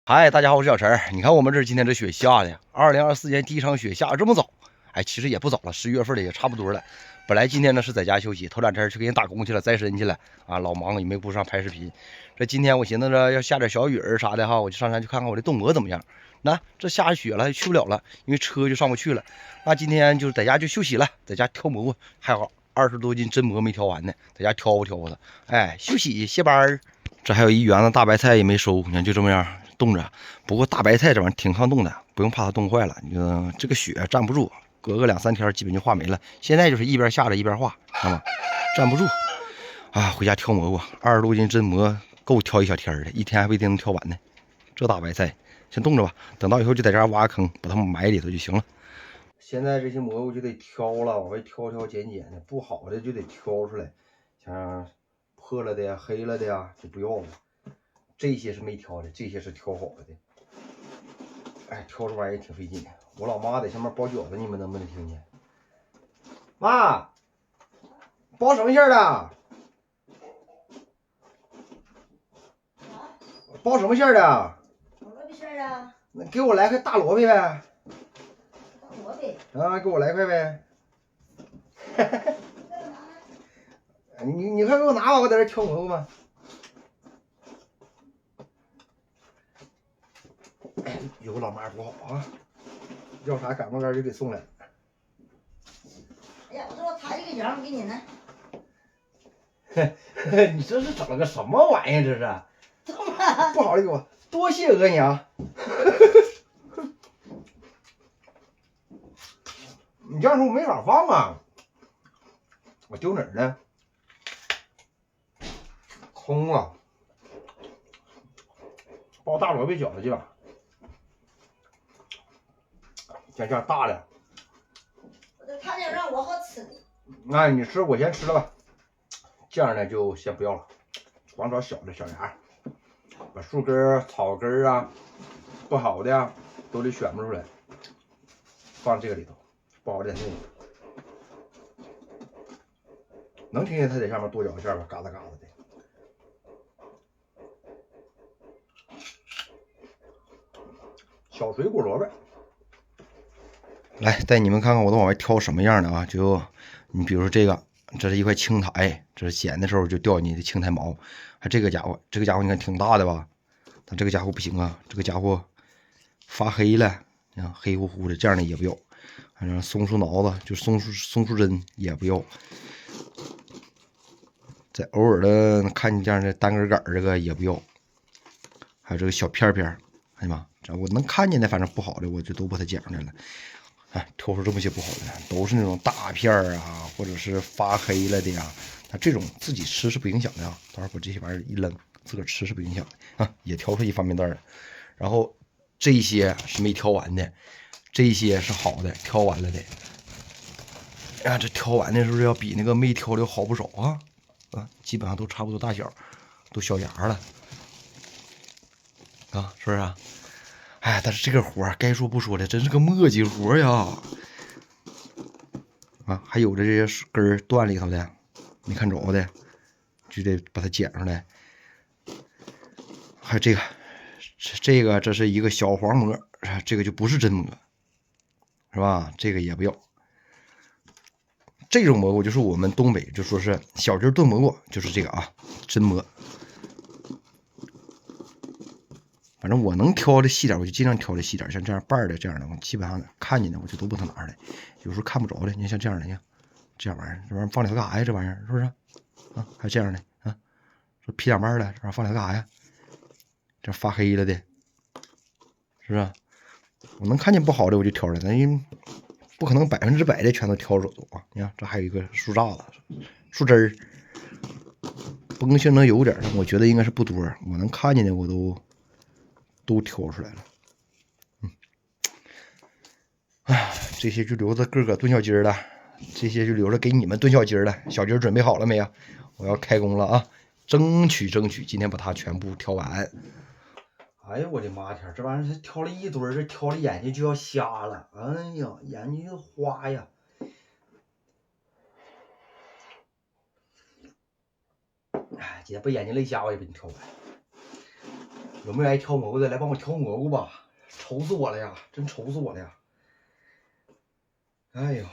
嗨，大家好，我是小陈。你看我们这今天这雪下的，2024年第一场雪下这么早，哎，其实也不早了，11月份的也差不多了。本来今天呢是在家休息，头两天去给人打工去了，栽参去了啊，老忙也没顾上拍视频。这今天我寻思着要下点小雨儿啥的哈，我就上山去看看我的冻膜怎么样。那这下雪了，去不了了，因为车就上不去了。那今天就在家就休息了，在家挑蘑菇，还有20多斤真蘑没挑完呢，在家挑吧挑吧。哎，休息歇班儿。这还有一园子大白菜也没收，你看就这么样冻着。不过大白菜这玩意儿挺抗冻的，不用怕它冻坏了。你说这个雪站不住，隔个2、3天基本就化没了。现在就是一边下着一边化，知道吗？站不住啊！回家挑蘑菇，20多斤真蘑够挑一小天的，一天还不一定能挑完呢。这大白菜先冻着吧，等到以后就在这儿挖坑，把它们埋里头就行了。现在这些蘑菇就得挑了，往外挑挑拣拣的，不好的就得挑出来，像破了的呀、黑了的呀就不要了。这些是没挑的，这些是挑好了的。哎，挑这玩意儿也挺费劲。我老妈在上面包饺子，你们能不能听见？妈，包什么馅儿的？包什么馅儿的？萝卜馅儿啊。那给我来块大萝卜呗。大萝卜。啊，给我来块呗。你快给我拿吧，我在这挑蘑菇吧。哎，有个老妈多好啊，要啥赶不赶就给送来。哎呀，我说我抬这个羊给你呢。你这是整了个什么玩意儿？这是？不好的给我，多谢额娘。你这样说我没法放啊，我丢哪儿呢？空啊！包大萝卜饺子去吧，像这样大的。我这看见让我好吃的。那你吃，我先吃了吧。这样呢就先不要了，光找小的小芽，把树根、草根啊，不好的呀都得选不出来，放这个里头，不好的在那里。能听见它在上面剁脚馅吧，嘎哒嘎哒的。小水果萝卜，来带你们看看我都往外挑什么样的啊！就你比如说这个，这是一块青苔，这是剪的时候就掉你的青苔毛。还这个家伙，这个家伙你看挺大的吧？但这个家伙不行啊，这个家伙发黑了，你看黑乎乎的，这样的也不要。反正松树挠子，就松树针也不要。再偶尔的看见这样的单根杆这个也不要。还有这个小片片，哎呀妈！我能看见的，反正不好的我就都把它捡上来了。哎，挑出这么些不好的，都是那种大片啊，或者是发黑了的呀。那这种自己吃是不影响的啊，到时候把这些玩意儿一扔，自个儿吃是不影响的啊。也挑出一方便袋了，然后这些是没挑完的，这些是好的，挑完了的。啊，这挑完的是不是要比那个没挑的好不少啊？啊，基本上都差不多大小，都小芽了。啊，是不是啊？哎，但是这个活该说不说的，真是个磨叽活呀！啊，还有的这些根断里头的，没看着的，就得把它捡上来。还有这个，这是一个小黄蘑，这个就不是真蘑，是吧？这个也不要。这种蘑菇就是我们东北就说是小鸡炖蘑菇，就是这个啊，真蘑。反正我能挑的细点，我就尽量挑的细点，像这样瓣的这样的，我基本上看见的我就都不它拿出来。有时候看不着的，你看像这样的，你看这样玩意儿，这玩意儿放里头干啥呀？这玩意儿是不是？啊，还有这样的啊，说劈两半了，这玩意儿放里头干啥呀？这发黑了的，是不是？我能看见不好的我就挑出来，咱不可能100%的全都挑走啊。你看这还有一个树杈子、树枝儿，崩性能有点，我觉得应该是不多。我能看见的我都挑出来了。这些就留着个个炖小鸡了，这些就留着给你们炖小鸡了。小鸡准备好了没有？我要开工了啊！争取今天把它全部挑完。哎呀，我的妈天，这玩意儿挑了一堆，这挑的眼睛就要瞎了。哎呀，眼睛就花呀！哎，姐把眼睛累瞎，我也给你挑完。有没有爱挑蘑菇的？来帮我挑蘑菇吧，愁死我了呀，真愁死我了呀！哎呦。